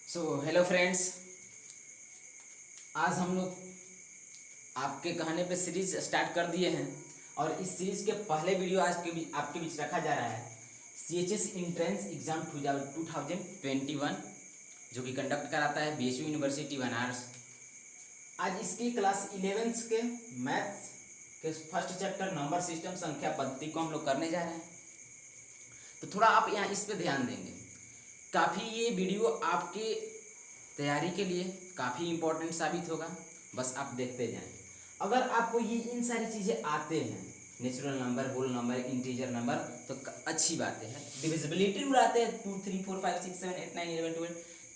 Hello friends, आज हम लोग आपके कहने पे सीरीज स्टार्ट कर दिए हैं और इस सीरीज के पहले वीडियो आज के आपके बीच रखा जा रहा है CHS इंट्रेंस एग्जाम 2021 जो कि कंडक्ट कराता है BHU यूनिवर्सिटी बनारस। आज इसकी क्लास 11th के मैथ्स के फर्स्ट चैप्टर नंबर सिस्टम संख्या पद्धति को हम लोग करने जा रहे हैं। तो थोड़ा आप यहाँ इस पे ध्यान देंगे, काफ़ी ये वीडियो आपके तैयारी के लिए काफ़ी इम्पोर्टेंट साबित होगा। बस आप देखते जाएं। अगर आपको ये इन सारी चीज़ें आते हैं, natural number, whole number, integer number, तो अच्छी बात है। डिविजिबिलिटी रूल आते हैं 2 3 4 5 6 7 8 9 11 12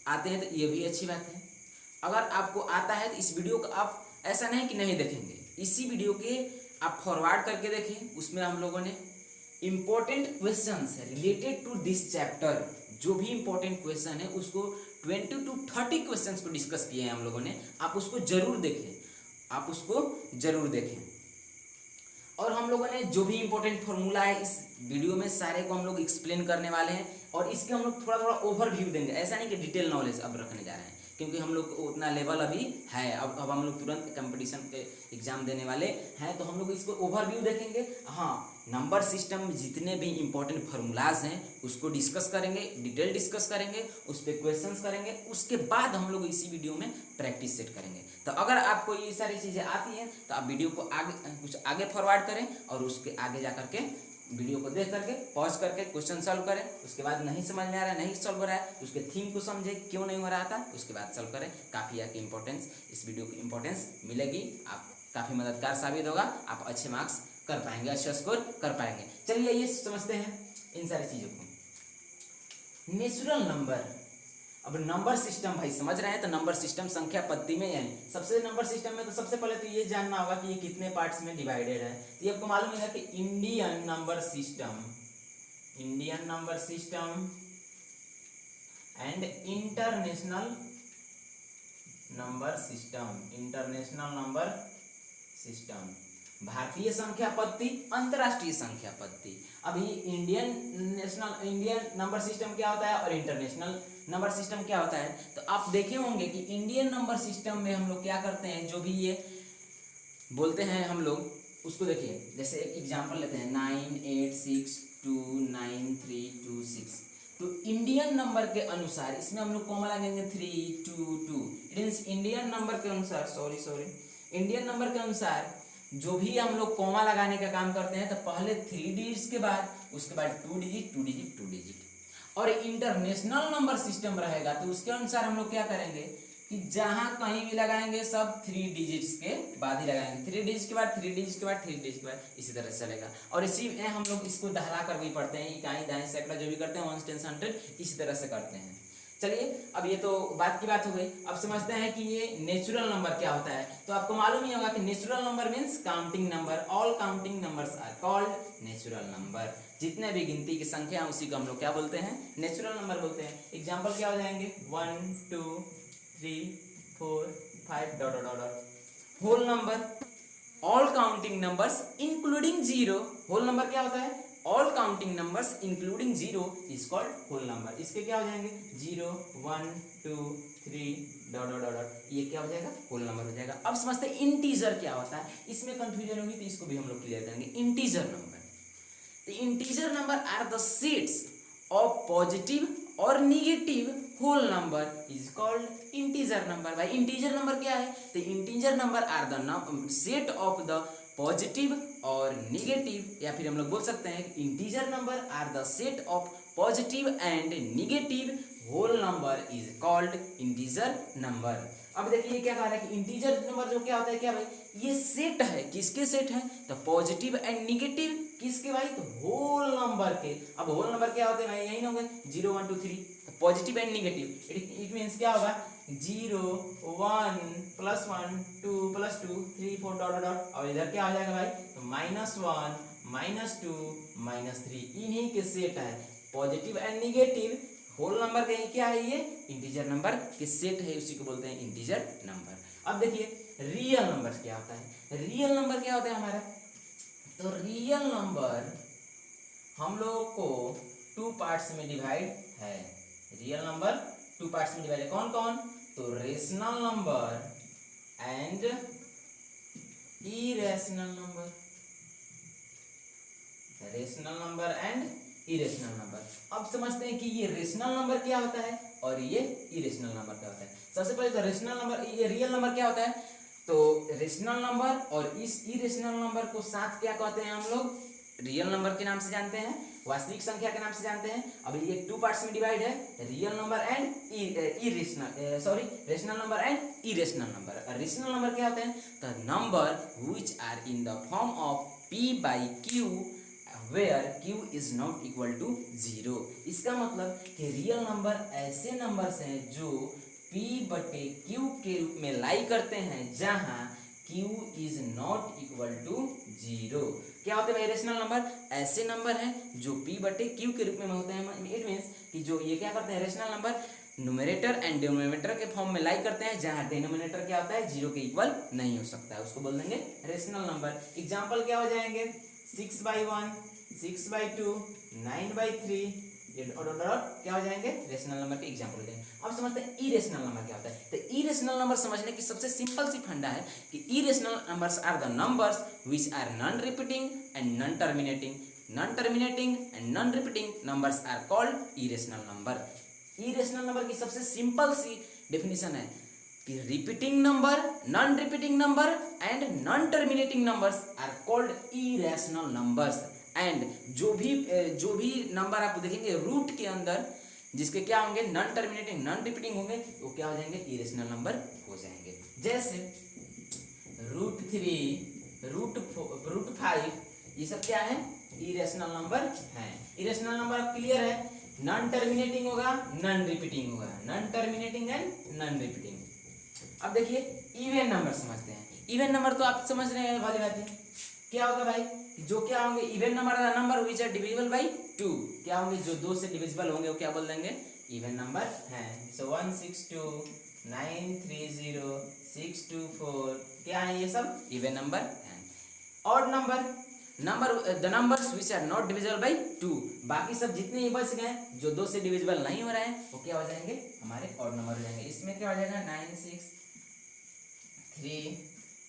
आते हैं, तो ये भी अच्छी बात है। अगर आपको आता है तो इस वीडियो को आप ऐसा नहीं कि नहीं देखेंगे, इसी वीडियो के आप फॉरवर्ड करके देखें। उसमें हम लोगों ने इम्पोर्टेंट क्वेश्चंस है रिलेटेड टू दिस चैप्टर, जो भी इम्पोर्टेंट क्वेश्चन है उसको 20 to 30 क्वेश्चंस को डिस्कस किए हैं हम लोगों ने। आप उसको जरूर देखें, आप उसको जरूर देखें। और हम लोगों ने जो भी इम्पोर्टेंट फॉर्मूला है इस वीडियो में सारे को हम लोग एक्सप्लेन करने वाले हैं और इसके हम लोग थोड़ा थोड़ा ओवरव्यू देंगे। ऐसा नहीं कि डिटेल नॉलेज अब रखने जा रहे हैं, क्योंकि हम लोग उतना लेवल अभी है। अब हम लोग तुरंत कंपटीशन के एग्जाम देने वाले हैं, तो हम लोग इसको ओवरव्यू देखेंगे। हाँ, नंबर सिस्टम में जितने भी इंपॉर्टेंट फार्मूलाज हैं उसको डिस्कस करेंगे, डिटेल डिस्कस करेंगे, उस पर क्वेश्चंस करेंगे। उसके बाद हम लोग इसी वीडियो में प्रैक्टिस सेट करेंगे। तो अगर आपको ये सारी चीज़ें आती हैं तो आप वीडियो को कुछ आगे फॉरवर्ड करें और उसके आगे जा करके वीडियो को देख करके पॉज करके क्वेश्चन सॉल्व करें। उसके बाद नहीं समझ में आ रहा है, नहीं सॉल्व हो रहा है, उसके थीम को समझे क्यों नहीं हो रहा था, उसके बाद सॉल्व करें। काफ़ी आपकी इंपॉर्टेंस, इस वीडियो की इंपॉर्टेंस मिलेगी, आप काफ़ी मददगार साबित होगा, आप अच्छे मार्क्स कर पाएंगे, अच्छा स्कोर कर पाएंगे। चलिए ये समझते हैं इन सारी चीज़ों को। नेचुरल नंबर, अब नंबर सिस्टम भाई समझ रहे हैं, तो नंबर सिस्टम संख्या पद्धति में है। सबसे नंबर सिस्टम में तो सबसे पहले तो ये जानना होगा कि ये कितने पार्ट्स में डिवाइडेड है। तो ये आपको मालूम है कि Indian number system and international number system, भारतीय संख्या पद्धति, अंतरराष्ट्रीय संख्या पद्धति। अभी इंडियन नंबर सिस्टम क्या होता है और इंटरनेशनल नंबर सिस्टम क्या होता है। तो आप देखे होंगे कि इंडियन नंबर सिस्टम में हम लोग क्या करते हैं, जो भी ये बोलते हैं हम लोग उसको देखिए। जैसे एक एग्जांपल लेते हैं 98629326। तो इंडियन नंबर के अनुसार इसमें हम लोग कॉमा लगेंगे 322। इट मींस इंडियन नंबर के अनुसार इंडियन नंबर के अनुसार जो भी हम लोग कॉमा लगाने का काम करते हैं, तो पहले 3 डिजिट्स के बाद उसके बाद 2 डिजिट। और इंटरनेशनल नंबर सिस्टम रहेगा तो उसके अनुसार हम लोग क्या करेंगे कि जहां कहीं भी लगाएंगे सब 3 डिजिट्स के बाद ही लगाएंगे। 3 डिजिट के बाद 3 डिजिट के बाद 3 डिजिट के बाद, इसी तरह से चलेगा। और इसी में हम लोग इसको दहला कर भी पढ़ते हैं, इकाई दाएं सैकड़ा जो भी करते हैं 1 10 100 इसी तरह से करते हैं। चलिए, अब ये तो बात की बात हो गई। अब समझते हैं कि ये नेचुरल नंबर क्या होता है। तो आपको मालूम ही होगा कि natural number means counting number. All counting numbers are called natural number. जितने भी गिनती की संख्या उसी को हम लोग क्या बोलते हैं, नेचुरल नंबर बोलते हैं। एग्जाम्पल क्या हो जाएंगे 1 2 3 4 5 dot dot dot. Whole number, all counting numbers including zero. Whole number क्या होता है, all counting numbers including zero is called whole number. इसके क्या हो जाएंगे 0 1 2 3 डॉट डॉट डॉट, ये क्या हो जाएगा, होल नंबर हो जाएगा। अब समझते हैं इंटीजर क्या होता है। इसमें कंफ्यूजन होगी तो इसको भी हम लोग क्लियर करेंगे। Integer number, the integer number are the sets of positive और negative whole number is called integer number. भाई इंटीजर नंबर क्या है, तो integer number are the set of the positive और निगेटिव, या फिर हम लोग बोल सकते हैं integer number are the set of positive and negative whole number is called integer number. अब देखिए क्या कह रहा है कि इंटीजर नंबर जो क्या होता है, क्या भाई ये सेट है, किसके सेट है, तो पॉजिटिव एंड निगेटिव किसके भाई, तो होल नंबर के। अब होल नंबर क्या होते हैं भाई, यही ना होंगे 0 1 2 3, तो positive and negative. It means क्या होगा 0 1 +1 2 +2 3 4 डॉट डॉट। और इधर क्या हो जाएगा भाई, तो -1 -2 -3, इन्हीं के सेट है positive and negative whole number का। क्या है ये, इंटीजर नंबर के सेट है, उसी को बोलते हैं इंटीजर नंबर। अब देखिए रियल नंबर क्या होता है। रियल नंबर क्या होता है हमारा, तो रियल नंबर हम लोग को 2 पार्ट्स में डिवाइड है। रियल नंबर टू पार्ट्स में डिवाइड है। कौन कौन? तो rational number and irrational number, rational number and irrational number. अब समझते हैं कि ये रेशनल नंबर क्या होता है और ये इरेशनल नंबर क्या होता है। सबसे पहले तो रेशनल नंबर, ये रियल नंबर क्या होता है? तो रेशनल नंबर और इस इरेशनल नंबर को साथ क्या कहते हैं हम लोग? रियल नंबर के नाम से जानते हैं, वास्तविक संख्या के नाम से जानते हैं। अब ये टू पार्ट्स में डिवाइड है, real number and rational number and irrational number. Rational number क्या होते हैं? The number which are in the form of p by q where q is not equal to 0। इसका मतलब कि रियल नंबर ऐसे numbers हैं जो p बटे q के रूप में लाई करते हैं जहां q is not equal to 0। क्या होते हैं भाई रेशनल नंबर? ऐसे नंबर हैं जो p बटे q के रूप में होते हैं। इट मीन्स कि जो ये क्या करते हैं rational number numerator and denominator के फॉर्म में लाई करते हैं जहां डिनोमिनेटर क्या होता है 0 के इक्वल नहीं हो सकता है, उसको बोल देंगे रेशनल नंबर। एग्जांपल क्या हो जाएंगे? 6/1, 6/2, 9/3, ये क्या हो जाएंगे? रेशनल नंबर के एग्जांपल हो जाएंगे। अब समझते हैं इरेशनल नंबर क्या होता है। तो इरेशनल नंबर समझने की सबसे सिंपल सी फंडा है कि irrational numbers are the numbers which are non repeating and non terminating. Non terminating and non repeating numbers are called irrational number. इरेशनल नंबर की सबसे सिंपल सी डेफिनेशन है कि repeating number, non repeating number and non terminating numbers are called irrational numbers. And जो भी number आप देखेंगे रूट के अंदर जिसके क्या होंगे नॉन टर्मिनेटिंग नॉन रिपीटिंग होंगे वो क्या हो जाएंगे? इरेशनल नंबर हो जाएंगे। जैसे √3, √5 ये सब क्या है? इरेशनल नंबर है। इरेशनल नंबर अब क्लियर है, नॉन टर्मिनेटिंग होगा, नॉन रिपीटिंग होगा, non terminating and non repeating. अब देखिए इवन नंबर समझते हैं। इवन नंबर तो आप समझ रहे हैं वाली बात है। क्या होगा भाई? जो क्या होंगे इवन नंबर का number which are divisible by 2। क्या होंगे? जो 2 से डिविजिबल होंगे वो क्या बोल देंगे? इवन नंबर हैं। सो 162, 930, 624 क्या है? ये सब इवन नंबर हैं। Odd number the numbers which are not divisible by 2। बाकी सब जितने ही बच गए जो 2 से डिविजिबल नहीं हो रहे हैं वो क्या हो जाएंगे? हमारे ऑड नंबर हो जाएंगे। इसमें क्या हो जाएगा?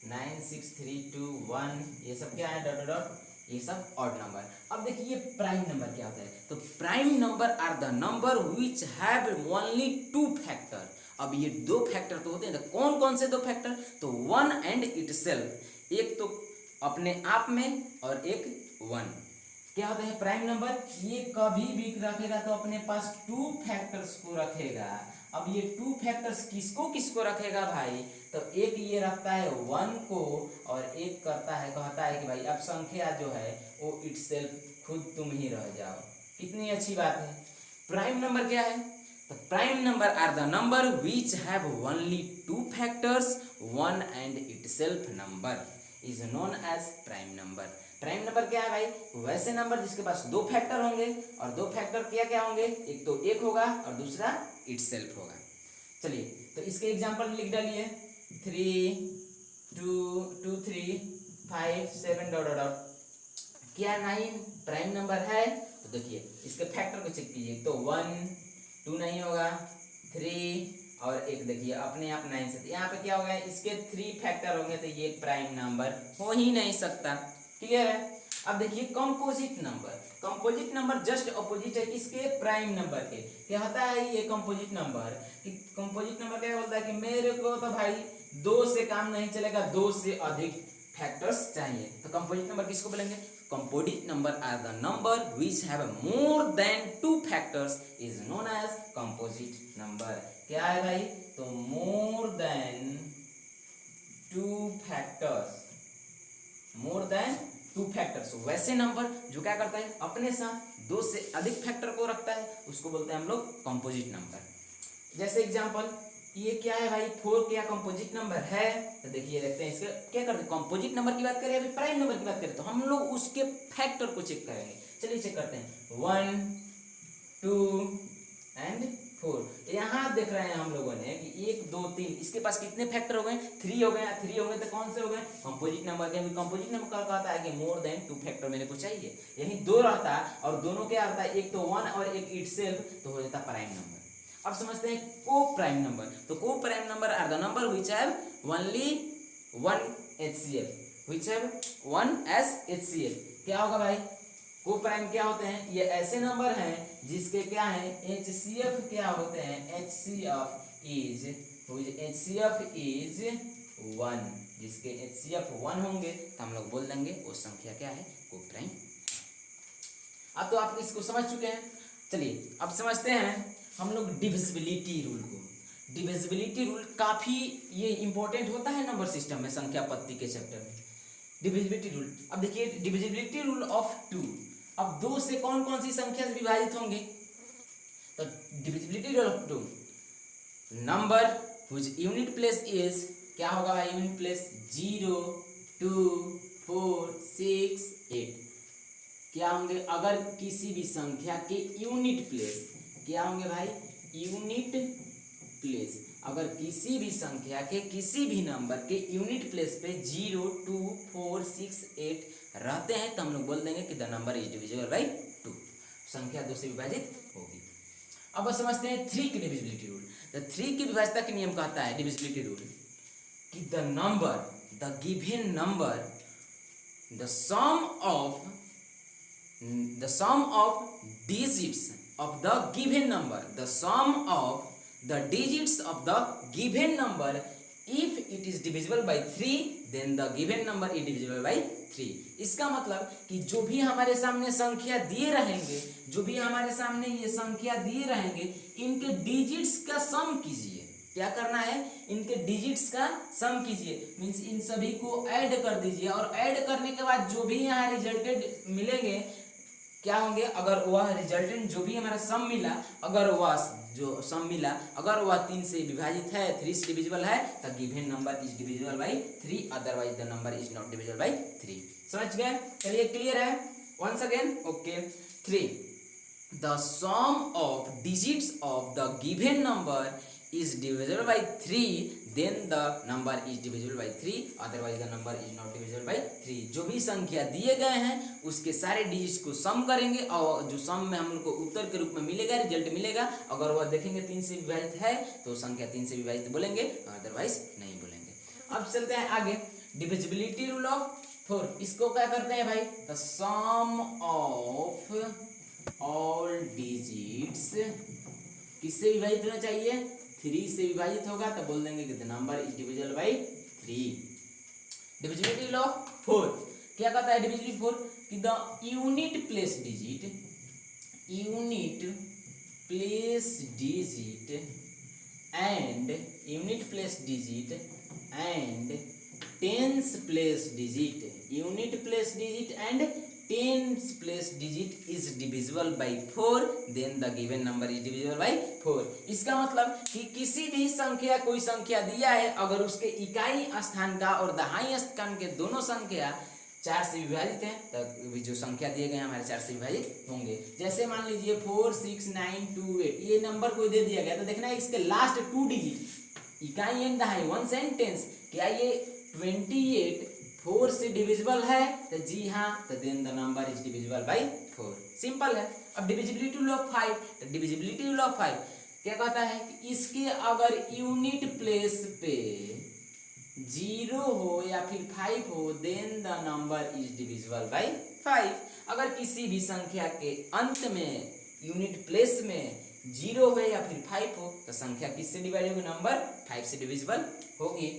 963 ये सब क्या है? डॉट डॉट ये सब ऑड नंबर। अब देखिए ये प्राइम नंबर क्या होता है। तो prime number are the number which have only 2 factor. अब ये 2 फैक्टर तो होते हैं, तो कौन कौन से 2 फैक्टर? तो 1 एंड इटसेल्फ, एक तो अपने आप में और एक 1। क्या होता है प्राइम नंबर? ये कभी भी रखेगा तो अपने पास 2 फैक्टर्स को रखेगा। अब ये 2 फैक्टर्स किसको किसको रखेगा भाई? तो एक ये रखता है 1 को और एक कहता है कि भाई अब संख्या जो है वो इटसेल्फ खुद तुम ही रह जाओ। कितनी अच्छी बात है। प्राइम नंबर क्या है? तो prime number are the number which have only 2 factors, 1 and itself number is known as prime number. Prime number क्या है भाई? वैसे नंबर जिसके पास 2 फैक्टर होंगे और 2 फैक्टर क्या क्या होंगे? एक तो 1 होगा और दूसरा इटसेल्फ होगा। चलिए तो इसके एग्जांपल लिख डालिए। 3, 2, 2, 3, 5, 7 डॉट डॉट। क्या 9 प्राइम नंबर है? तो देखिए इसके फैक्टर को चेक कीजिए। तो 1, 2 नहीं होगा, 3 और एक देखिए अपने आप 9 से यहाँ पे क्या हो गया? इसके 3 फैक्टर होंगे तो ये प्राइम नंबर हो ही नहीं सकता। क्लियर है? अब देखिए composite number. Composite number just opposite है किसके? प्राइम नंबर के। क्या होता है ये कंपोजिट नंबर? कि कंपोजिट नंबर क्या बोलता है कि मेरे को तो भाई 2 से काम नहीं चलेगा, 2 से अधिक फैक्टर्स चाहिए। तो कंपोजिट नंबर किसको बोलेंगे? Composite number are the number which have more than 2 factors is known as composite number. क्या है भाई? तो more than 2 factors, more than 2 factors वैसे नंबर जो क्या करता है अपने साथ 2 से अधिक फैक्टर को रखता है उसको बोलते हैं हम लोग कंपोजिट नंबर। जैसे एग्जांपल ये क्या है भाई? 4 क्या कंपोजिट नंबर है? तो देखिए देखते हैं इसके क्या करते हैं। कंपोजिट नंबर की बात करें, अभी प्राइम नंबर की बात करें तो हम लोग उसके फैक्टर को चेक करेंगे। चलिए चेक करते हैं। 1, 2 एंड 4। यहाँ देख रहे हैं हम लोगों ने कि 1, 2, 3 इसके पास कितने फैक्टर हो गए? 3 हो गए। 3 हो गए तो कौन से हो गए? कंपोजिट नंबर के। कंपोजिट नंबर का कहता है कि मोर देन 2 फैक्टर मेरे को चाहिए। यही 2 रहता और दोनों क्या रहता है? एक तो 1 और एक इटसेल्फ तो हो जाता प्राइम नंबर। अब समझते हैं को प्राइम नंबर। तो coprime number are the number which have only one HCF, which have one as HCF। क्या होगा भाई, को प्राइम क्या होते हैं, ये ऐसे नंबर हैं जिसके क्या है HCF क्या होते हैं, HCF इज 1, जिसके HCF 1 होंगे तो हम लोग बोल देंगे वो संख्या क्या है, को प्राइम। अब तो आप इसको समझ चुके हैं। चलिए अब समझते हैं हम लोग डिविजिबिलिटी रूल को। डिविजिबिलिटी रूल काफी ये इंपॉर्टेंट होता है नंबर सिस्टम में, संख्या पत्ती के चैप्टर में। डिविजिबिलिटी रूल, अब देखिए डिविजिबिलिटी रूल ऑफ 2। अब 2 से कौन कौन सी संख्या से विभाजित होंगे, तो divisibility rule of 2, number which unit place is, क्या होगा भाई यूनिट प्लेस, 0 2 4 6 8। क्या होंगे, अगर किसी भी संख्या के यूनिट प्लेस, क्या होंगे भाई, यूनिट प्लेस, अगर किसी भी संख्या के किसी भी नंबर के यूनिट प्लेस पे 0 2 4 6 8 रहते हैं तो हम लोग बोल देंगे कि the number is divisible by 2, संख्या 2 से विभाजित होगी। अब समझते हैं 3 की डिविजिबिलिटी रूल। द 3 की विभाज्यता के नियम कहता है डिविजिबिलिटी रूल कि the number, the given number, the sum of digits of the given number, the sum of the digits of the given number, if it is divisible by 3 then the given number is divisible by 3। इसका मतलब कि जो भी हमारे सामने संख्या दिए रहेंगे, जो भी हमारे सामने ये संख्या दिए रहेंगे, इनके डिजिट्स का सम कीजिए। क्या करना है, इनके डिजिट्स का सम कीजिए, मीन्स इन सभी को ऐड कर दीजिए, और ऐड करने के बाद जो भी यहाँ रिजल्टेड मिलेंगे क्या होंगे, अगर वह रिजल्टेंट जो भी हमारा सम मिला, अगर वह जो सम मिला अगर वह 3 से विभाजित है, 3 से डिविजिबल है, तो given number is divisible by 3, otherwise the number is not divisible by 3। समझ गए, चलिए क्लियर है, once again okay. 3, the sum of digits of the given number is divisible by 3 then the number is divisible by 3, otherwise the number is not divisible by 3। जो भी संख्या दिए गए हैं उसके सारे डिजिट्स को सम करेंगे और जो सम में हम लोग को उत्तर के रूप में मिलेगा, रिजल्ट मिलेगा, अगर वह देखेंगे 3 से विभाजित है तो संख्या 3 से विभाजित बोलेंगे, अदरवाइज नहीं बोलेंगे। अब चलते हैं आगे, डिविजिबिलिटी रूल ऑफ 4। इसको क्या करते हैं भाई, the sum of all digits किससे विभाजित होना चाहिए, 3 से विभाजित होगा तो बोल देंगे कि the number is divisible by 3। Divisibility rule of 4 क्या कहता है, डिविजिबिलिटी 4 कि the unit place digit and tens place digit is divisible by 4 then the given number is divisible by 4। इसका मतलब कि किसी भी संख्या, कोई संख्या दिया है, अगर उसके इकाई स्थान का और दहाई स्थान के दोनों संख्या 4 से विभाजित है तो जो संख्या दिए गए हमारे 4 से विभाजित होंगे। जैसे मान लीजिए 4 6 9 2 8 ये नंबर कोई दे दिया गया तो देखना है इसके लास्ट 2 डिजिट इकाई एंड दहाई, वंस एंड टेंस, क्या ये 28 4 से डिविजिबल है, तो जी हाँ, तो then the number is divisible by 4। Simple है। अब डिविजिबिलिटी रूल ऑफ 5, तो डिविजिबिलिटी रूल ऑफ 5 क्या कहता है कि इसके अगर यूनिट प्लेस पे 0 हो या फिर 5 हो then the number is divisible by 5। अगर किसी भी संख्या के अंत में यूनिट प्लेस में 0 है या फिर 5 हो तो संख्या किससे डिवाइड होगी, नंबर 5 से डिविजिबल होगी।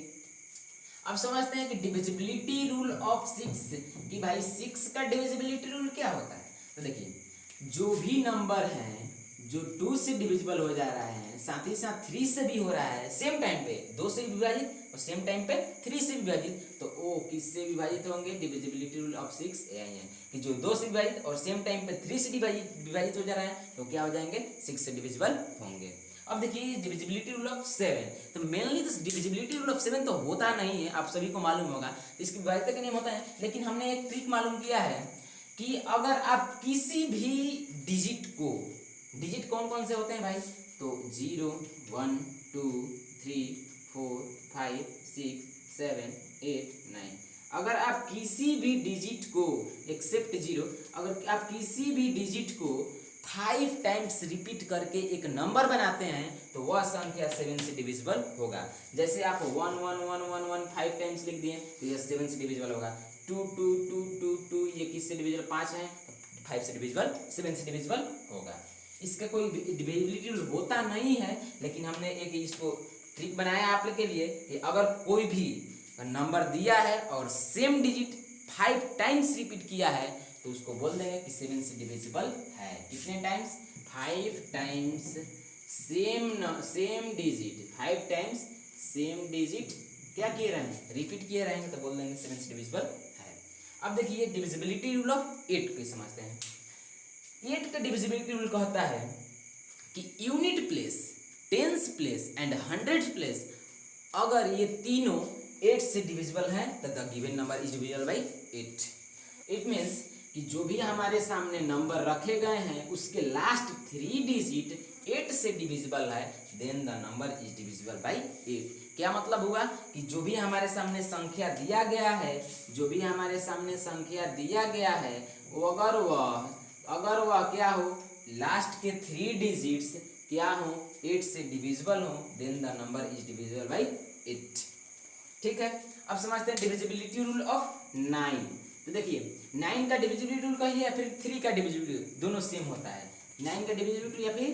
अब समझते हैं कि डिविजिबिलिटी रूल ऑफ 6 कि भाई 6 का डिविजिबिलिटी रूल क्या होता है। तो देखिए जो भी नंबर हैं जो 2 से डिविजिबल हो जा रहा है, साथ ही साथ 3 से भी हो रहा है, सेम टाइम पे 2 से विभाजित और सेम टाइम पे 3 से विभाजित, तो वो किससे विभाजित होंगे, डिविजिबिलिटी रूल ऑफ 6 यही है कि जो 2 से विभाजित और सेम टाइम पे 3 से विभाजित हो जा रहा है तो क्या हो जाएंगे, 6 से डिविजिबल होंगे। अब देखिए डिविजिबिलिटी रूल ऑफ 7, तो मेनली तो डिविजिबिलिटी रूल ऑफ 7 तो होता नहीं है, आप सभी को मालूम होगा, तो इसकी विभाज्यता का नियम होता है, लेकिन हमने एक ट्रिक मालूम किया है कि अगर आप किसी भी डिजिट कौन कौन से होते हैं भाई, तो 0 1 2 3 4 5 6 7 8 9, अगर आप किसी भी डिजिट को एक्सेप्ट 0, अगर आप किसी भी डिजिट को 5 टाइम्स रिपीट करके एक नंबर बनाते हैं तो वह संख्या 7 से डिविजिबल होगा। जैसे आप 1 1 1 1 1 5 टाइम्स लिख दिए तो यह 7 से डिविजिबल होगा। 2 2 2 2 2 ये किससे डिविजिबल 5 है, 5 से डिविजिबल 7 से डिविजिबल होगा। इसका कोई डिविजिबिलिटी रूल होता नहीं है, लेकिन हमने एक इसको ट्रिक बनाया आप लोग के लिए कि अगर कोई भी नंबर दिया है और सेम डिजिट 5 टाइम्स रिपीट किया है तो उसको बोल देंगे कि 7 से डिविजिबल है। कितने times, 5 times same digit, 5 times same digit क्या किए रहेंगे, रिपीट किए रहेंगे तो बोल देंगे 7 से डिविजिबल है। अब देखिए डिविजिबिलिटी रूल ऑफ 8 को समझते हैं। 8 का डिविजिबिलिटी रूल कहता है कि unit place, tens place and hundred place अगर ये तीनों 8 से डिविजिबल है तो the given number is divisible by 8। It means कि जो भी हमारे सामने नंबर रखे गए हैं उसके लास्ट 3 डिजिट 8 से डिविजिबल है, then the number is divisible by 8। क्या मतलब हुआ कि जो भी हमारे सामने संख्या दिया गया है, जो भी हमारे सामने संख्या दिया गया है वो अगर वह क्या हो, लास्ट के 3 डिजिट्स क्या हो, 8 से डिविजिबल हो, then the number is divisible by 8। ठीक है, अब समझते हैं डिविजिबिलिटी रूल ऑफ 9। तो देखिए 9 का डिविजिबिलिटी रूल कहिए या फिर 3 का डिविजिबिलिटी, दोनों सेम होता है। 9 का डिविजिबिलिटी या फिर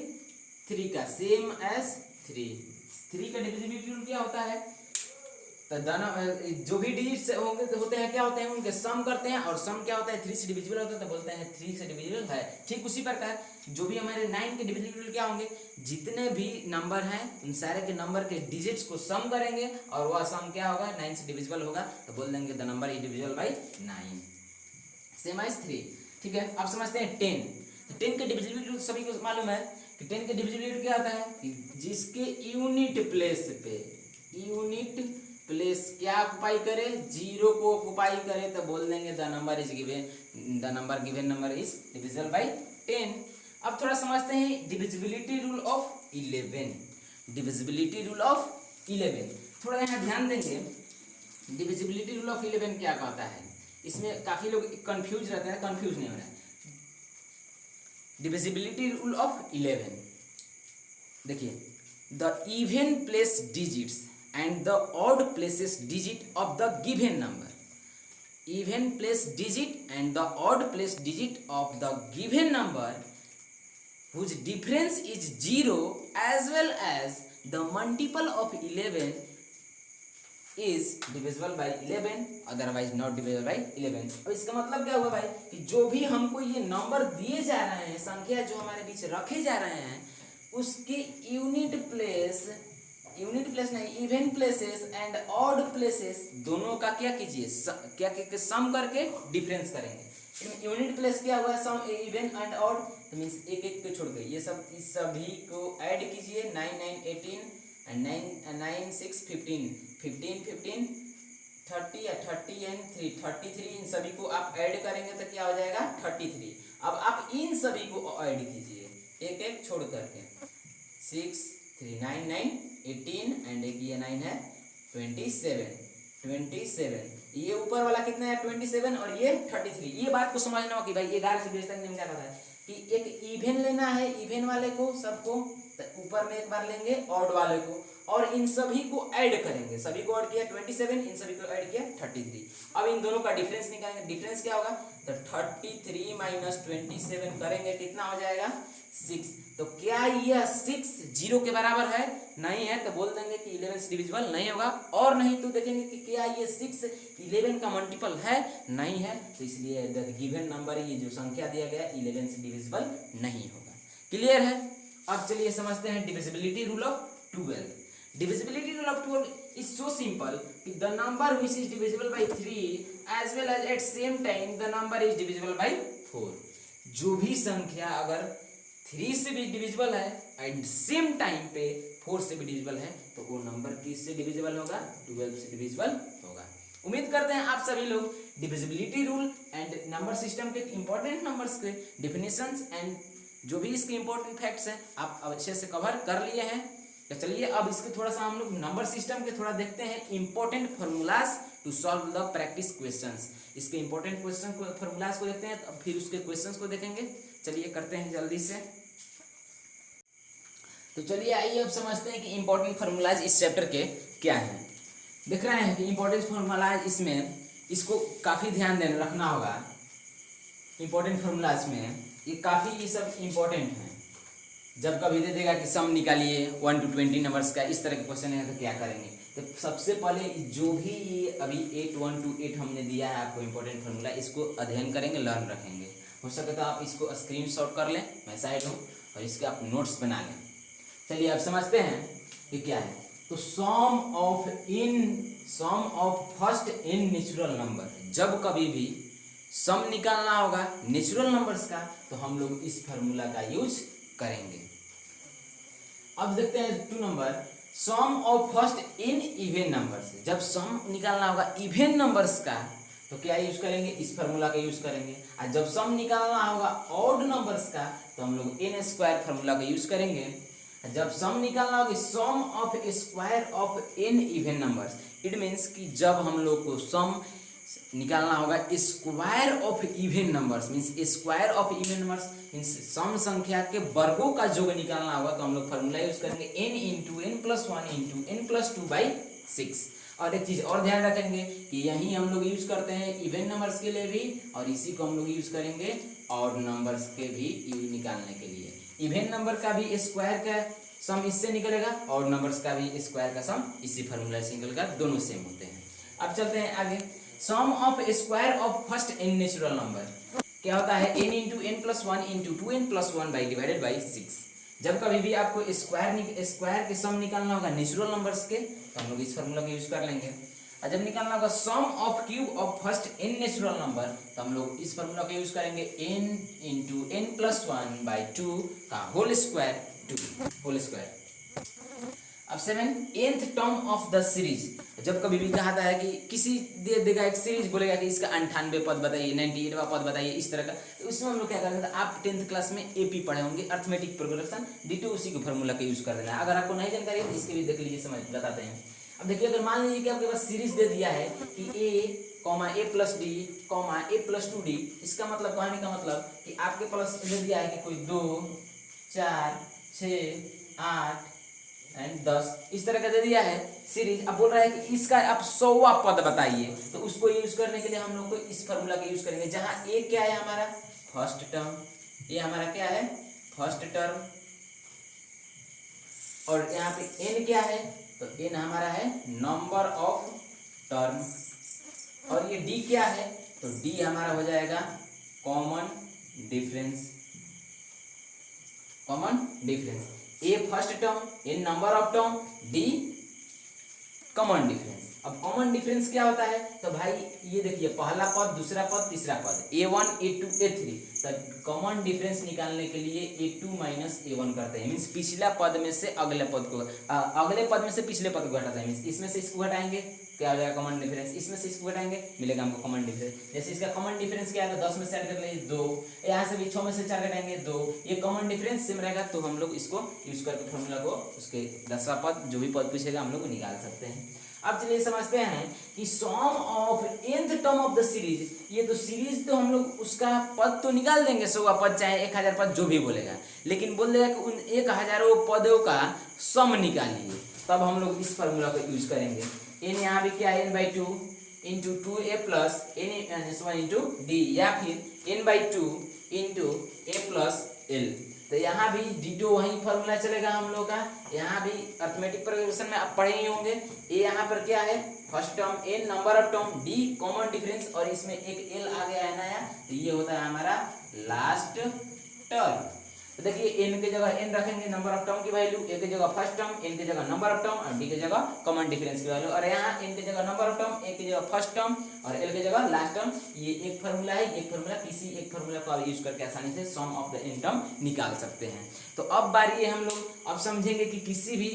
3 का, सेम एज 3 का डिविजिबिलिटी रूल क्या होता है, तो दोनों जो भी डिजिट्स होंगे होते हैं क्या होते हैं, उनके सम करते हैं और सम क्या होता है 3 से डिविजिबल होता है तो बोलते हैं 3 से डिविजिबल है। ठीक उसी प्रकार जो भी हमारे 9 के डिविजिबल क्या होंगे, जितने भी नंबर हैं उन सारे के नंबर के डिजिट्स को सम करेंगे और वह सम क्या होगा 9 से डिविजिबल होगा तो बोल देंगे the number is divisible by 9, same as 3। ठीक है, अब समझते हैं 10। तो 10 के डिविजिबिलिटी सभी को मालूम है कि 10 के डिविजिबिलिटी क्या होता है कि जिसके यूनिट प्लेस पे, यूनिट प्लेस क्या ऑक्युपाई करे, 0 को ऑक्युपाई करे तो बोल देंगे the number is given, the number given number is divisible by 10। अब थोड़ा समझते हैं divisibility rule of 11। Divisibility rule of 11 थोड़ा यहाँ ध्यान देंगे। डिविजिबिलिटी रूल ऑफ 11 क्या कहता है, इसमें काफी लोग कंफ्यूज रहते हैं, कंफ्यूज नहीं होना है। डिविजिबिलिटी रूल ऑफ 11 देखिए, the even place digits and the odd places digit of the given number, even place digit and the odd place digit of the given number whose difference is 0 as well as the multiple of 11 is divisible by 11 otherwise not divisible by 11। अब इसका मतलब क्या हुआ भाई कि जो भी हमको ये नंबर दिए जा रहे हैं, संख्या जो हमारे बीच रखे जा रहे हैं, उसके यूनिट प्लेस नहीं, even places and odd places दोनों का क्या कीजिए, क्या सम करके डिफरेंस करेंगे। यूनिट प्लेस क्या हुआ, सम इवन एंड ऑड, तो मींस एक एक को छोड़ के ये सब, इस सभी को ऐड कीजिए। 9 9 18 एंड 9 6 15 15 15 30 या 30 एंड 3 33, इन सभी को आप ऐड करेंगे तो क्या हो जाएगा 33। अब आप इन सभी को ऐड कीजिए एक एक छोड़ करके, 6 3 9 9 18 एंड एक ये 9 है 27। ये ऊपर वाला कितना है 27 और ये 33। ये बात को समझना हो कि भाई 11 से 20 तक नियम क्या कहता है कि एक इवन लेना है, इवन वाले को सबको ऊपर में एक बार लेंगे, ऑड वाले को, और इन सभी को ऐड करेंगे। सभी को ऐड किया 27, इन सभी को ऐड किया 33। अब इन दोनों का डिफरेंस निकालेंगे। डिफरेंस क्या होगा, तो 33 माइनस 27 करेंगे, कितना हो जाएगा 6। तो क्या यह 6 0 के बराबर है, नहीं है तो बोल देंगे कि 11 से डिविजिबल नहीं होगा, और नहीं तो देखेंगे कि क्या ये 6 11 का मल्टीपल है, नहीं है, तो इसलिए द गिवन नंबर, ये जो संख्या दिया गया 11 से डिविजिबल नहीं होगा। क्लियर है। अब चलिए समझते हैं divisibility rule of 12। Divisibility rule of 12 is so simple कि the number which is divisible by 3 as well as at same time the number is divisible by 4। जो भी संख्या अगर 3 से भी डिविजिबल है एंड सेम टाइम पे 4 से भी डिविजिबल है तो वो नंबर किससे डिविजिबल होगा, 12 से डिविजिबल होगा। उम्मीद करते हैं आप सभी लोग divisibility rule and number system के इंपॉर्टेंट नंबर्स के डिफिनेशंस एंड जो भी इसके इंपॉर्टेंट फैक्ट्स हैं आप अच्छे से कवर कर लिए हैं। तो चलिए अब इसके थोड़ा सा हम लोग नंबर सिस्टम के थोड़ा देखते हैं important formulas to solve the practice questions. इसके इंपॉर्टेंट क्वेश्चन को फॉर्मूलाज को देखते हैं, फिर उसके क्वेश्चंस को देखेंगे, चलिए करते हैं जल्दी से। तो चलिए आइए अब समझते हैं कि इंपॉर्टेंट फार्मूलाज इस चैप्टर के क्या हैं। देख रहे हैं कि इंपॉर्टेंट फार्मूलाज इसमें इसको काफ़ी ध्यान देना रखना होगा। इंपॉर्टेंट फार्मूलाज में ये काफ़ी ये सब इंपॉर्टेंट हैं। जब कभी दे देगा कि सम निकालिए 1 to 20 नंबर्स का, इस तरह के क्वेश्चन है तो क्या करेंगे। तो सबसे पहले जो भी ये अभी 8 1 to 8 हमने दिया है आपको इंपॉर्टेंट फार्मूला, इसको अध्ययन करेंगे, लर्न रखेंगे। हो सके तो आप इसको स्क्रीनशॉट कर लें, मैं साइड हूँ, और इसके आप नोट्स बना लें। चलिए अब समझते हैं कि क्या है। तो sum of first n natural number, जब कभी भी सम निकालना होगा नेचुरल नंबर्स का तो हम लोग इस फार्मूला का यूज करेंगे। अब देखते हैं 2 number, sum of first n even numbers, जब सम निकालना होगा इवन नंबर्स का तो क्या यूज करेंगे, इस फार्मूला का यूज करेंगे। और जब सम निकालना होगा ऑड नंबर्स का तो हम लोग n स्क्वायर फार्मूला का यूज करेंगे। जब सम निकालना होगा sum of square of n even numbers, it means कि जब हम लोग को सम निकालना होगा square of even numbers, means square of even numbers means सम संख्या के वर्गों का योग निकालना होगा तो हम लोग फार्मूला यूज करेंगे n into n plus 1 into n plus 2/6। और एक चीज और ध्यान रखेंगे कि यही हम लोग यूज करते हैं इवन नंबर्स के लिए भी, और इसी को हम लोग यूज करेंगे ऑड नंबर्स के भी यूज निकालने के लिए। इवन नंबर का भी स्क्वायर का सम इससे निकलेगा, ऑड नंबर्स का भी स्क्वायर का सम इसी फार्मूला से निकलेगा, दोनों सेम होते हैं। अब चलते हैं आगे। Sum of square of first n natural number क्या होता है, n into n plus 1 into 2n plus 1 divided by 6। जब कभी भी आपको स्क्वायर के सम निकालना होगा नेचुरल नंबर्स के तो हम लोग इस फार्मूला का यूज कर लेंगे। और जब निकालना होगा sum of cube of first n natural number तो हम लोग इस फार्मूला का यूज करेंगे n इंटू n प्लस 1/2 का होल स्क्वायर 2 होल स्क्वायर। अब 7th term of the series, जब कभी भी कहा था है कि किसी दे देगा एक सीरीज, बोलेगा कि इसका 98 पद बताइए, 98वां पद बताइए, इस तरह का, तो उसमें हम लोग क्या करते हैं, आप 10th क्लास में एपी पढ़े होंगे, अर्थमेटिक प्रोग्रेशन, डिटो उसी को फार्मूला का यूज कर देना है। अगर आपको नहीं जानकारी है तो इसके भी देख लीजिए, समझ बताते हैं। अब देखिए, अगर मान लीजिए कि आपके पास सीरीज दे दिया है कि a plus D a plus 2d, इसका मतलब कहने का मतलब कि आपके पास दे दिया है कि कोई 2 4 6 8 एंड 10 इस तरह का दे दिया है सीरीज। अब बोल रहा है कि इसका आप 100वां पद बताइए, तो उसको यूज करने के लिए हम लोग को इस फार्मूला का यूज करेंगे, जहां ए क्या है हमारा फर्स्ट टर्म, ये हमारा क्या है फर्स्ट टर्म, और यहाँ पे एन क्या है, तो एन हमारा है नंबर ऑफ टर्म, और ये डी क्या है, तो डी हमारा हो जाएगा common difference. Common difference, a first term, n number of term, d common difference. अब कॉमन डिफरेंस क्या होता है, तो भाई ये देखिए पहला पद, दूसरा पद, तीसरा पद, a1 a2 a3, तो कॉमन डिफरेंस निकालने के लिए a2 माइनस a1 करते हैं, मीन्स पिछला पद में से अगले पद को अगले पद में से पिछले पद को घटाते हैं, मीन्स इसमें से इसको घटाएंगे क्या हो जाएगा कॉमन डिफरेंस, इसमें से इसको घटाएंगे मिलेगा हमको कॉमन डिफरेंस। जैसे इसका कॉमन डिफरेंस क्या है, 10 में से ऐड कर लेंगे 2, यहाँ से भी 6 में से 4 घटाएंगे 2, ये कॉमन डिफरेंस सेम रहेगा, तो हम लोग इसको यूज करके फॉर्मूला को उसके 10वां पद जो भी पद पूछेगा हम लोग निकाल सकते हैं। अब चलिए समझते हैं कि sum of nth term of the series, ये तो सीरीज तो हम लोग उसका पद तो निकाल देंगे 100वां पद चाहे 1000 पद जो भी बोलेगा, लेकिन बोल देगा कि उन 1000 पदों का सम निकालिए, तब हम लोग इस फार्मूला को यूज करेंगे। n यहाँ भी क्या है n/2 into 2a plus n into D, या फिर n/2 into a plus l, तो यहाँ भी डिटो वही फार्मूला चलेगा हम लोग का। यहाँ भी अर्थमेटिक प्रोग्रेशन में आप पढ़े ही होंगे, ए यहाँ पर क्या है first term, n number of term, d common difference, और इसमें एक एल आ गया है नया, तो ये होता है हमारा लास्ट टर्म। तो देखिए एन के जगह एन रखेंगे नंबर ऑफ टर्म की वैल्यू, ए के जगह फर्स्ट टर्म, एन के जगह नंबर ऑफ टर्म, और डी के जगह कॉमन डिफरेंस की वैल्यू, और यहाँ एन के जगह नंबर ऑफ टर्म, ए के जगह फर्स्ट टर्म, और एल के जगह लास्ट टर्म। ये एक फार्मूला है, एक फार्मूला किसी एक फार्मूला को यूज करके आसानी से सम ऑफ द एन टर्म निकाल सकते हैं। तो अब बारी है हम लोग अब समझेंगे कि किसी भी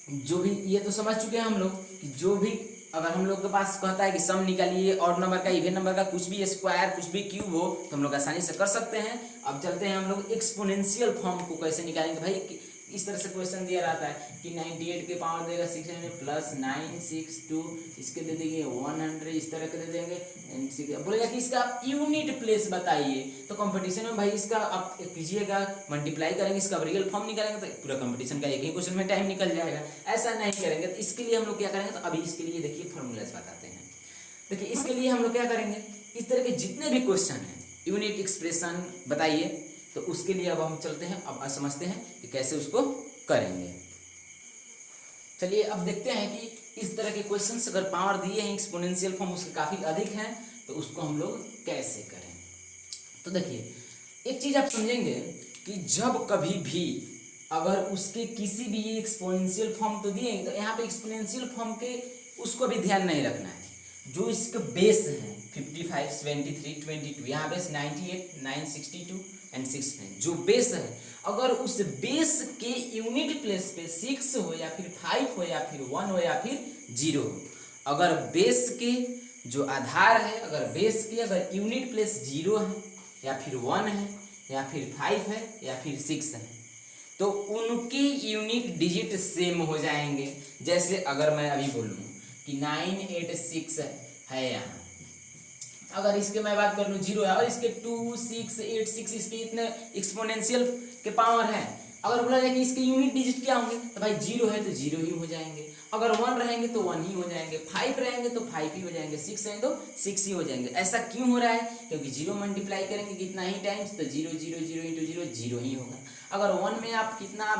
जो भी, ये तो समझ चुके हैं हम लोग कि जो भी अगर हम लोग के पास कहता है कि सम निकालिए ऑड नंबर का, इवन नंबर का, कुछ भी स्क्वायर कुछ भी क्यूब हो, तो हम लोग आसानी से कर सकते हैं। अब चलते हैं हम लोग एक्सपोनेंशियल फॉर्म को कैसे निकालेंगे। भाई इस तरह से क्वेश्चन दिया रहता है कि 98 के पावर देगा 600 प्लस 962, इसके दे देंगे 100, इस तरह के दे देंगे। बोलेगा कि इसका यूनिट प्लेस बताइए, तो कंपटीशन में भाई इसका आप कीजिएगा, मल्टीप्लाई करेंगे, इसका रियल फॉर्म निकालेंगे तो पूरा कंपटीशन का एक ही क्वेश्चन में टाइम निकल जाएगा। ऐसा नहीं करेंगे तो इसके लिए हम लोग क्या करेंगे, तो अभी इसके लिए देखिए फॉर्मूलाज बताते हैं। देखिए इसके लिए हम लोग क्या करेंगे, इस तरह के जितने भी क्वेश्चन हैं यूनिट एक्सप्रेशन बताइए, तो उसके लिए अब हम चलते हैं, अब समझते हैं कि कैसे उसको करेंगे। चलिए अब देखते हैं कि इस तरह के क्वेश्चंस अगर पावर दिए हैं एक्सपोनेंशियल फॉर्म उसके काफ़ी अधिक हैं तो उसको हम लोग कैसे करें। तो देखिए एक चीज़ आप समझेंगे कि जब कभी भी अगर उसके किसी भी ये एक्सपोनेंशियल फॉर्म तो दिए तो यहाँ पे एक्सपोनेंशियल फॉर्म के उसको भी ध्यान नहीं रखना है। जो इसके बेस हैं 55, 73, 22, यहाँ बेस 98, 962 एंड 69, जो बेस है अगर उस बेस के यूनिट प्लेस पे 6 हो या फिर 5 हो या फिर 1 हो या फिर 0 हो, अगर बेस के जो आधार है, अगर बेस के अगर यूनिट प्लेस 0 है या फिर 1 है या फिर 5 है या फिर 6 है, तो उनके यूनिट डिजिट सेम हो जाएंगे। जैसे अगर मैं अभी बोलूँ कि 986 है यहाँ, अगर इसके मैं बात कर लूँ 0 है और इसके 2, 6, 8, 6 इसके इतने एक्सपोनेंशियल के पावर हैं, अगर बोला जाए कि इसके यूनिट डिजिट क्या होंगे तो भाई 0 है तो 0 ही हो जाएंगे, अगर 1 रहेंगे तो 1 ही हो जाएंगे, 5 रहेंगे तो 5 ही हो जाएंगे, 6 रहेंगे तो 6 ही हो जाएंगे। ऐसा क्यों हो रहा है, क्योंकि 0 मल्टीप्लाई करेंगे कितना ही टाइम्स तो 0 0 0 इंटू 0 0 ही होगा। अगर 1 में आप कितना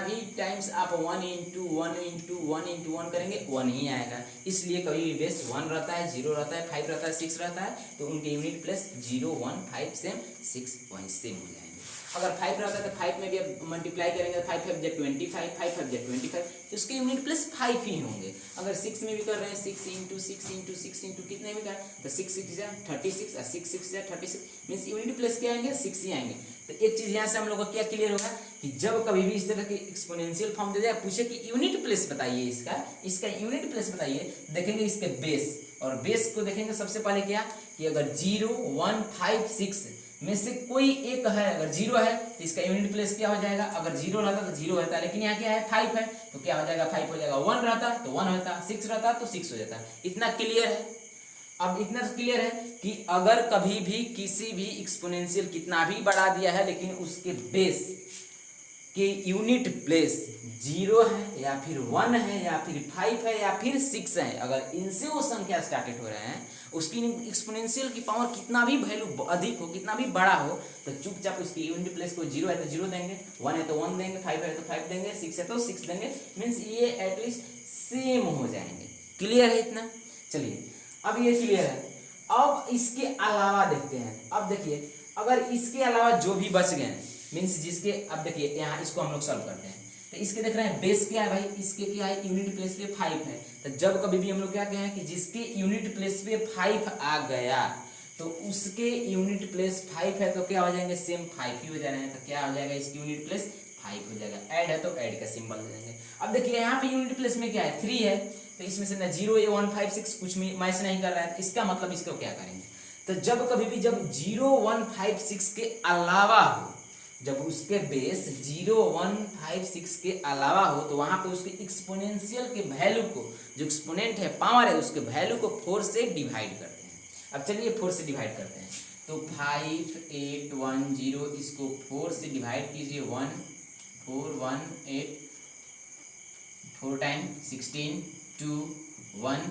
भी टाइम्स आप 1 इंटू 1 इंटू 1 इंटू 1 करेंगे 1 ही आएगा। इसलिए कभी भी बेस 1 रहता है, 0 रहता है, 5 रहता है, 6 रहता है, तो उनके यूनिट प्लस 0, 1, 5 सेम, 6 वहीं सेम हो जाएंगे। अगर 5 रहता है तो 5 में भी अब मल्टीप्लाई करेंगे 5 5 जा 25, 5 5 जा 25, तो उसके यूनिट प्लस 5 ही होंगे। अगर 6 में भी कर रहे हैं 6 इंटू 6 इंटू 6 इंटू कितने में कर तो 6 6 जा 36 और 6 6 जा 36 मीन्स यूनिट प्लस क्या आएंगे 6 ही आएंगे। तो एक चीज़ यहाँ से हम लोग को क्या क्लियर होगा कि जब कभी भी इस तरह के एक्सपोनेंशियल फॉर्म दे जाए, पूछे कि यूनिट प्लेस बताइए, इसका यूनिट प्लेस बताइए, देखेंगे इसके बेस, और बेस को देखेंगे सबसे पहले क्या कि अगर 0, 1, 5, 6 में से कोई एक है, अगर 0 है तो इसका यूनिट प्लेस क्या हो जाएगा, अगर 0 रहता तो 0 रहता, लेकिन यहाँ क्या है 5 है तो क्या हो जाएगा 5 हो जाएगा, 1 रहता तो 1 होता, 6 रहता तो 6 हो जाता। इतना क्लियर है। अब इतना क्लियर है कि अगर कभी भी किसी भी एक्सपोनेंशियल कितना भी बढ़ा दिया है लेकिन उसके बेस के यूनिट प्लेस 0 है या फिर 1 है या फिर 5 है या फिर 6 है, अगर इनसे वो संख्या स्टार्टेड हो रहे हैं, उसकी एक्सपोनेंशियल की पावर कितना भी वैल्यू अधिक हो, कितना भी बड़ा हो, तो चुपचाप उसकी यूनिट प्लेस को 0 है तो 0 देंगे, 1 है तो 1 देंगे, 5 है तो 5 देंगे, 6 है तो 6 देंगे, मीन्स ये एटलीस्ट सेम हो जाएंगे। क्लियर है इतना? चलिए अब ये क्लियर है। अब इसके अलावा देखते हैं। अब देखिए अगर इसके अलावा जो भी बच गए मीन्स जिसके, अब देखिए यहाँ इसको हम लोग सॉल्व करते हैं तो इसके देख रहे हैं बेस क्या है भाई, इसके क्या है यूनिट प्लेस पे 5 है, तो जब कभी भी हम लोग क्या कहें कि जिसके यूनिट प्लेस पे 5 आ गया तो उसके यूनिट प्लेस 5 है तो क्या हो जाएंगे सेम 5 ही हो जा रहे हैं, तो क्या हो जाएगा इसकी यूनिट प्लेस 5 हो जाएगा। ऐड है तो ऐड का सिंबल दे देंगे। अब देखिए यहाँ पे यूनिट प्लेस में क्या है 3 है, तो इसमें से ना 0, 1, 5, 6 कुछ मैच नहीं कर रहा है, इसका मतलब इसको क्या करेंगे, तो जब कभी भी जब 0, 1, 5, 6 के अलावा हो, जब उसके बेस 0, 1, 5, 6 के अलावा हो तो वहां पे उसके एक्सपोनेंशियल के वैल्यू को, जो एक्सपोनेंट है पावर है, उसके वैल्यू को 4 से डिवाइड करते हैं। अब चलिए 4 से डिवाइड करते हैं तो 5, 8, 1, 0, इसको 4 से डिवाइड कीजिए, 1, 4, 1, 8, 4 टाइम्स 16, 2, 1,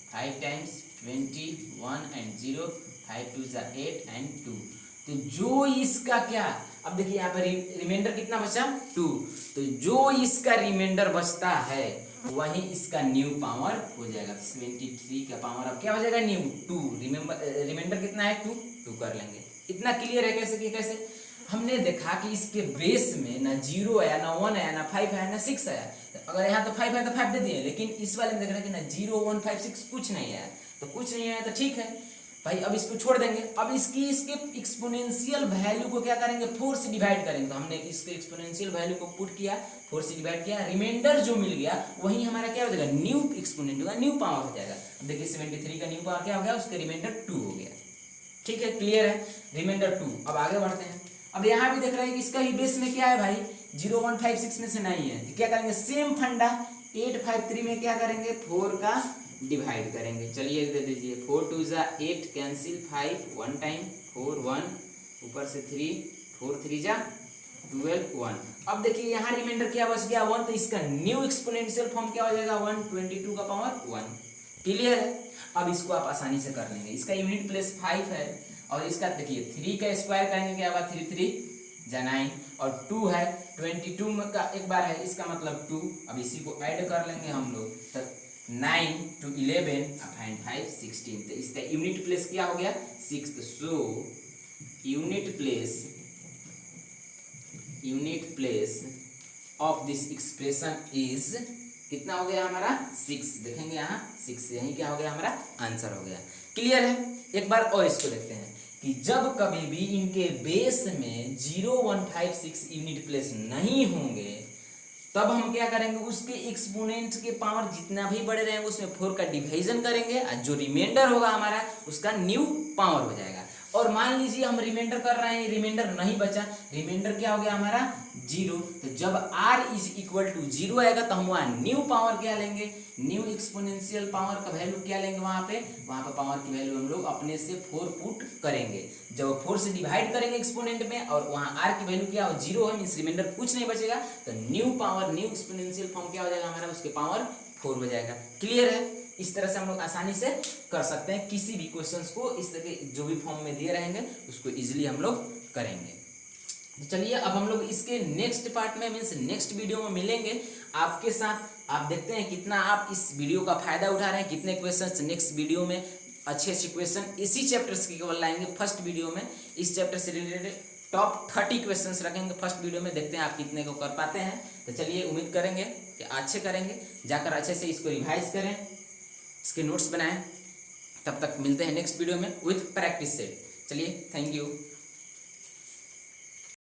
5 टाइम्स 20, 1 एंड 0, 5 2 जा 8 एंड 2। तो जो इसका क्या, अब देखिए यहाँ पर रिमाइंडर कितना बचा 2, तो जो इसका रिमाइंडर बचता है वही इसका न्यू पावर हो जाएगा। 73 का पावर अब क्या हो जाएगा न्यू 2, रिमाइंडर कितना है 2 कर लेंगे। इतना क्लियर है कैसे कि कैसे हमने देखा कि इसके बेस में ना 0 आया, ना 1 आया, ना 5 आया, ना 6 आया, अगर यहाँ तो 5 है तो 5 दे दिए, लेकिन इस वाले में देख रहे हैं कि ना 0, 1, 5, 6 कुछ नहीं आया, तो कुछ नहीं आया तो ठीक है भाई, अब इसको छोड़ देंगे। अब इसके एक्सपोनेंशियल वैल्यू को क्या करेंगे 4 से डिवाइड करेंगे, तो हमने इसके एक्सपोनेंशियल वैल्यू को पुट किया, 4 से डिवाइड किया, रिमाइंडर जो मिल गया वही हमारा क्या हो जाएगा न्यू एक्सपोनेंट होगा, न्यू पावर हो जाएगा। देखिए 73 का न्यू पावर क्या हो गया, उसका रिमाइंडर 2 हो गया। ठीक है क्लियर है, रिमाइंडर 2। अब आगे बढ़ते हैं। अब यहाँ भी देख रहे हैं कि इसका ही बेस में क्या है भाई, 0156 में से नहीं है तो क्या करेंगे, सेम फंडा 853 में क्या करेंगे, 4 का डिवाइड करेंगे। चलिए दे दीजिए, 4 2 जा 8, कैंसिल 5 1 टाइम 4 1, ऊपर से 3 4 3 जा 12 1। अब देखिए यहाँ रिमाइंडर क्या बच गया 1, तो इसका न्यू एक्सपोनेंशियल फॉर्म क्या हो जाएगा 122 का पावर 1। क्लियर है। अब इसको आप आसानी से कर लेंगे, इसका यूनिट प्लेस 5 है और इसका देखिए 3 का स्क्वायर करेंगे क्या होगा, 3 3 जा 9 और 2 है 22 में का एक बार है, इसका मतलब 2। अब इसी को ऐड कर लेंगे हम लोग, तो 9 to 11 फाइंड 5 16, तो इसका यूनिट प्लेस क्या हो गया 6। So unit place of this expression is कितना हो गया हमारा 6। देखेंगे यहाँ 6, यही क्या हो गया हमारा आंसर हो गया। क्लियर है। एक बार और इसको देखते हैं कि जब कभी भी इनके बेस में 0156 यूनिट प्लेस नहीं होंगे तब हम क्या करेंगे, उसके एक्सपोनेंट के पावर जितना भी बड़े रहेंगे उसमें 4 का डिवीजन करेंगे और जो रिमाइंडर होगा हमारा उसका न्यू पावर हो जाएगा। और मान लीजिए हम रिमाइंडर कर रहे हैं, रिमाइंडर नहीं बचा, रिमाइंडर क्या हो गया हमारा 0, तो जब r इज इक्वल टू 0 आएगा तो हम वहाँ न्यू पावर क्या लेंगे, न्यू एक्सपोनेंशियल पावर का वैल्यू क्या लेंगे, वहाँ पे पावर की वैल्यू हम लोग अपने से 4 पुट करेंगे। जब 4 से डिवाइड करेंगे एक्सपोनेंट में और वहाँ r की वैल्यू क्या हो 0 है, मीन्स रिमाइंडर कुछ नहीं बचेगा, तो new power new exponential form क्या हो जाएगा हमारा, उसके पावर 4 हो जाएगा। क्लियर है। इस तरह से हम लोग आसानी से कर सकते हैं, किसी भी क्वेश्चंस को इस तरह के जो भी फॉर्म में दिए रहेंगे उसको इजीली हम लोग करेंगे। तो चलिए अब हम लोग इसके नेक्स्ट पार्ट में मीन्स नेक्स्ट वीडियो में मिलेंगे आपके साथ। आप देखते हैं कितना आप इस वीडियो का फायदा उठा रहे हैं, कितने क्वेश्चंस नेक्स्ट वीडियो में अच्छे क्वेश्चन इसी चैप्टर के केवल लाएंगे। फर्स्ट वीडियो में इस चैप्टर से रिलेटेड टॉप 30 क्वेश्चंस रखेंगे फर्स्ट वीडियो में, देखते हैं आप कितने को कर पाते हैं। तो चलिए उम्मीद करेंगे कि अच्छे करेंगे, जाकर अच्छे से इसको रिवाइज करें, इसके नोट्स बनाएं। तब तक मिलते हैं नेक्स्ट वीडियो में विथ प्रैक्टिस सेट। चलिए थैंक यू।